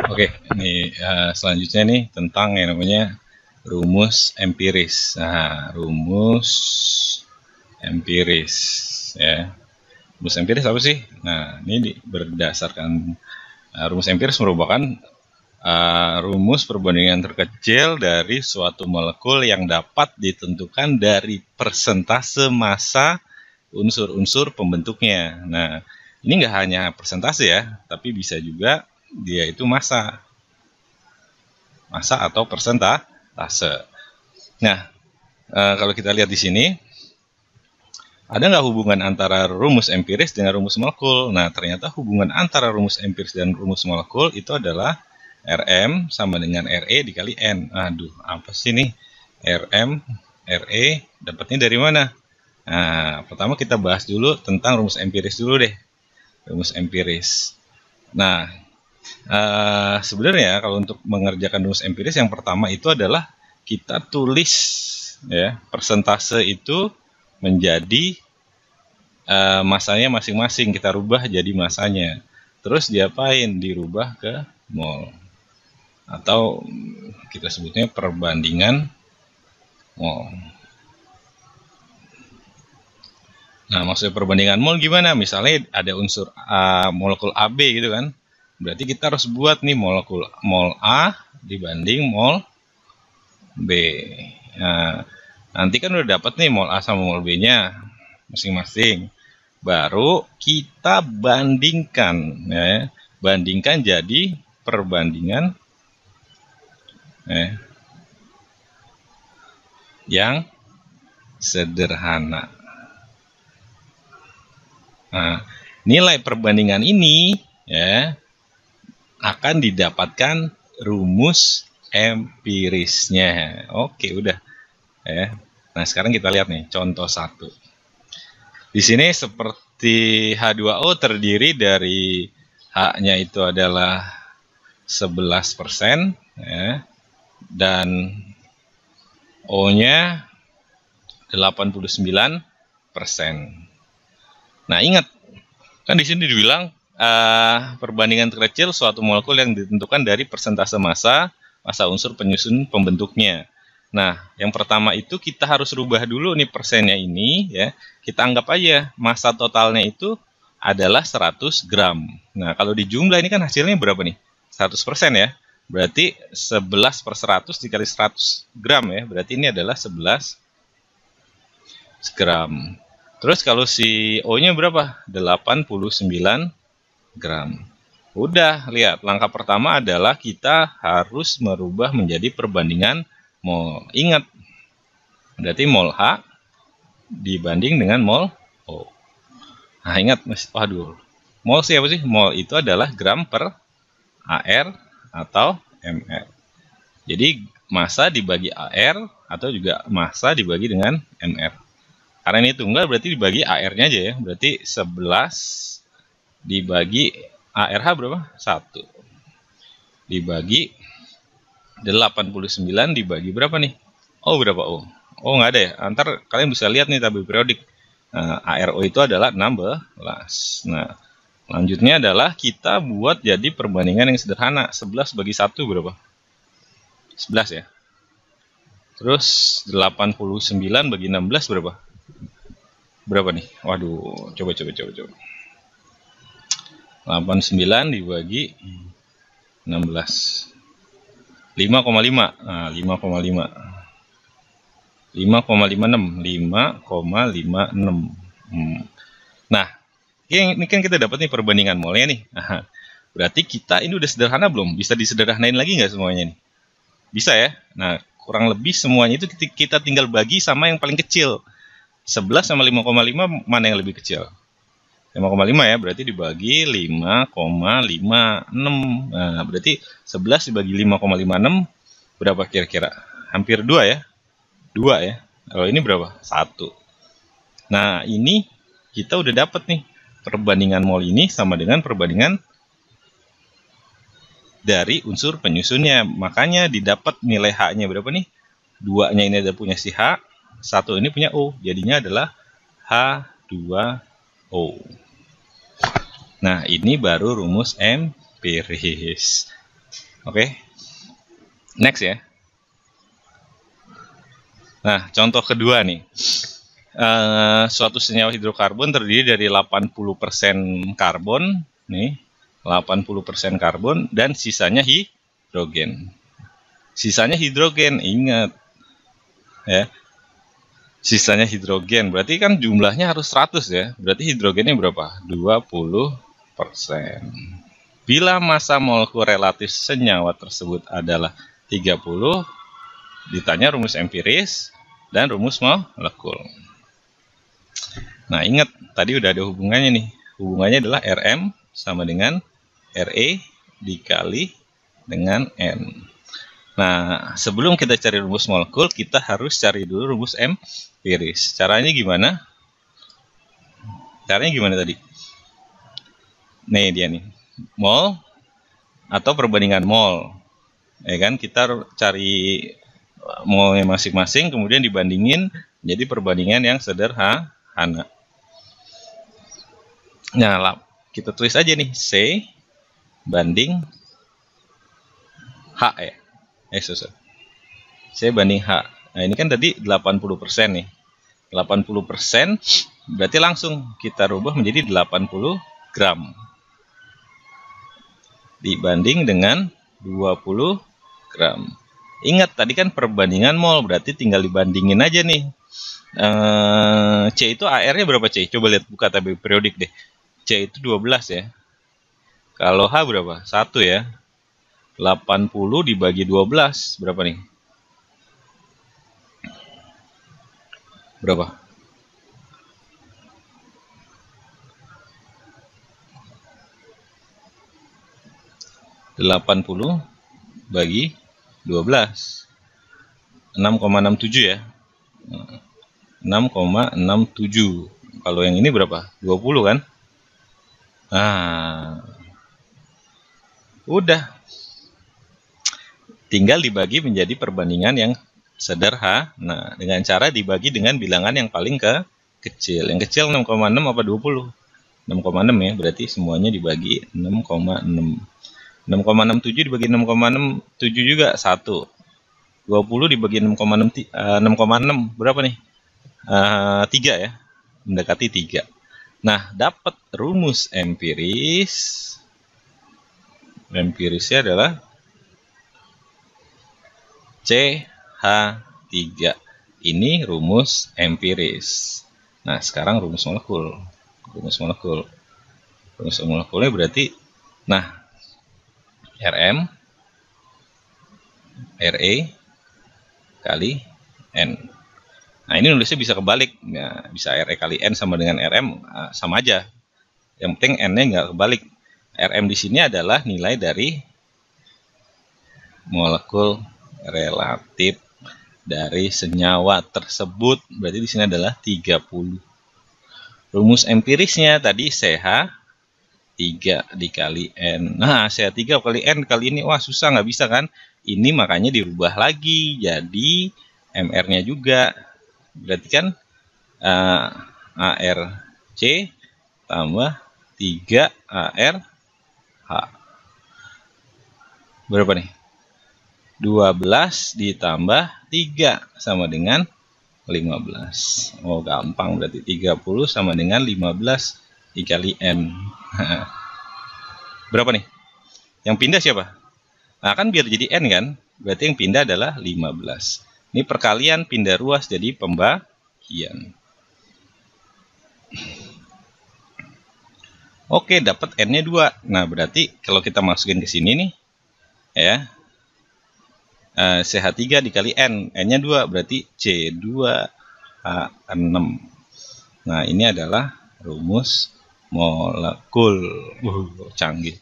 Oke, ini selanjutnya nih tentang yang namanya rumus empiris. Nah, rumus empiris ya. Rumus empiris apa sih? Nah, ini berdasarkan rumus empiris merupakan rumus perbandingan terkecil dari suatu molekul yang dapat ditentukan dari persentase massa unsur-unsur pembentuknya. Nah, ini nggak hanya persentase ya, tapi bisa juga dia itu massa atau persentase. Nah, kalau kita lihat di sini, ada nggak hubungan antara rumus empiris dengan rumus molekul? Nah, ternyata hubungan antara rumus empiris dan rumus molekul itu adalah Rm sama dengan Re dikali N. Aduh, apa sih nih? Rm, Re, dapatnya dari mana? Nah, pertama kita bahas dulu tentang rumus empiris dulu deh. Rumus empiris. Nah, sebenarnya kalau untuk mengerjakan rumus empiris yang pertama itu adalah kita tulis ya persentase itu menjadi masanya masing-masing, kita rubah jadi masanya, terus diapain, dirubah ke mol atau kita sebutnya perbandingan mol. Nah, maksudnya perbandingan mol gimana? Misalnya ada unsur molekul AB gitu kan, berarti kita harus buat nih molekul mol A dibanding mol B. Nah, nanti kan udah dapat nih mol A sama mol B-nya masing-masing. Baru kita bandingkan, ya. Bandingkan jadi perbandingan yang sederhana. Nah, nilai perbandingan ini ya akan didapatkan rumus empirisnya. Oke, udah. Ya. Nah, sekarang kita lihat nih contoh 1. Di sini seperti H2O terdiri dari H-nya itu adalah 11% ya, dan O-nya 89%. Nah, ingat kan di sini dibilang perbandingan terkecil suatu molekul yang ditentukan dari persentase massa unsur penyusun pembentuknya. Nah, yang pertama itu kita harus rubah dulu nih persennya ini ya. Kita anggap aja massa totalnya itu adalah 100 gram. Nah, kalau di jumlah ini kan hasilnya berapa nih? 100% ya. Berarti 11/100 dikali 100 gram ya. Berarti ini adalah 11 gram. Terus kalau si O-nya berapa? 89 gram. Udah, lihat. Langkah pertama adalah kita harus merubah menjadi perbandingan mol. Ingat, berarti mol H dibanding dengan mol O. Nah, ingat, waduh, mol siapa sih? Mol itu adalah gram per AR atau MR. Jadi, massa dibagi AR atau juga massa dibagi dengan MR. Karena ini tunggal, berarti dibagi AR-nya aja ya. Berarti 11 dibagi ARH berapa? 1. Dibagi 89 dibagi berapa nih? Oh, berapa O? Oh, nggak ada ya. Antar kalian bisa lihat nih tabel periodik. Nah, ARO itu adalah 16. Nah, lanjutnya adalah kita buat jadi perbandingan yang sederhana. 11 bagi 1 berapa? 11 ya. Terus 89 bagi 16 berapa? Berapa nih? Waduh, coba. 89 dibagi 16. 5,5. Nah, 5,5. 5,56. 5,56. Nah, ini kan kita dapat nih perbandingan molnya nih. Nah, berarti kita ini udah sederhana belum? Bisa disederhanain lagi nggak semuanya nih? Bisa ya? Nah, kurang lebih semuanya itu kita tinggal bagi sama yang paling kecil. 11 sama 5,5 mana yang lebih kecil? 5,5 ya, berarti dibagi 5,56. Nah, berarti 11 dibagi 5,56 berapa kira-kira? Hampir 2 ya. 2 ya. Kalau ini berapa? 1. Nah, ini kita udah dapat nih perbandingan mol ini sama dengan perbandingan dari unsur penyusunnya. Makanya didapat nilai H-nya berapa nih? 2-nya ini ada punya si H, 1 ini punya O. Jadinya adalah H2O. Nah, ini baru rumus empiris. Oke. Next ya. Nah, contoh kedua nih. Suatu senyawa hidrokarbon terdiri dari 80% karbon, nih, 80% karbon dan sisanya hidrogen. Sisanya hidrogen, ingat ya. Sisanya hidrogen, berarti kan jumlahnya harus 100 ya. Berarti hidrogennya berapa? 20%. Bila massa molekul relatif senyawa tersebut adalah 30, ditanya rumus empiris dan rumus molekul. Nah, ingat tadi udah ada hubungannya nih. Hubungannya adalah Rm sama dengan Re dikali dengan N. Nah, sebelum kita cari rumus molekul, kita harus cari dulu rumus empiris. Caranya gimana? Caranya gimana tadi? Nih dia nih. Mol atau perbandingan mol. Ya kan, kita cari molnya masing-masing, kemudian dibandingin jadi perbandingan yang sederhana. Nah, kita tulis aja nih C banding H ya. C banding H. Nah, ini kan tadi 80% nih. 80% berarti langsung kita rubah menjadi 80 gram. Dibanding dengan 20 gram. Ingat tadi kan perbandingan mol, berarti tinggal dibandingin aja nih. C itu AR-nya berapa C? Coba lihat, buka tabel periodik deh. C itu 12 ya. Kalau H berapa? 1 ya. 80 dibagi 12 berapa nih? Berapa? (80 bagi 12) 6,67 ya. 6,67. Kalau yang ini berapa? 20 kan? Nah, udah. Tinggal dibagi menjadi perbandingan yang sederhana. Nah, dengan cara dibagi dengan bilangan yang paling kecil. Yang kecil 6,6 apa 20? 6,6 ya, berarti semuanya dibagi 6,6. 6,67 dibagi 6,67 juga 1. 20 dibagi 6,6 berapa nih? 3 ya. Mendekati 3. Nah, dapat rumus empiris. Empirisnya adalah CH3. Ini rumus empiris. Nah, sekarang rumus molekul. Rumus molekulnya berarti, nah, Rm Re kali N. Nah, ini nulisnya bisa kebalik. Ya, bisa Re kali N sama dengan Rm, sama aja. Yang penting N-nya nggak kebalik. Rm di sini adalah nilai dari molekul relatif dari senyawa tersebut. Berarti di sini adalah 30. Rumus empirisnya tadi CH 3 dikali N. Nah, CH3 kali N kali ini, wah susah, nggak bisa kan? Ini makanya dirubah lagi jadi MR-nya juga. Berarti kan ARC tambah 3 ARH. Berapa nih? 12 ditambah 3 sama dengan 15. Oh, gampang, berarti 30 sama dengan 15 dikali N. Berapa nih? Yang pindah siapa? Nah, kan biar jadi N kan? Berarti yang pindah adalah 15. Ini perkalian pindah ruas jadi pembagian. Oke, dapat N-nya 2. Nah, berarti kalau kita masukin ke sini nih, ya, CH3 dikali N. N-nya 2, berarti C2H6. Nah, ini adalah rumus molekul. Canggih.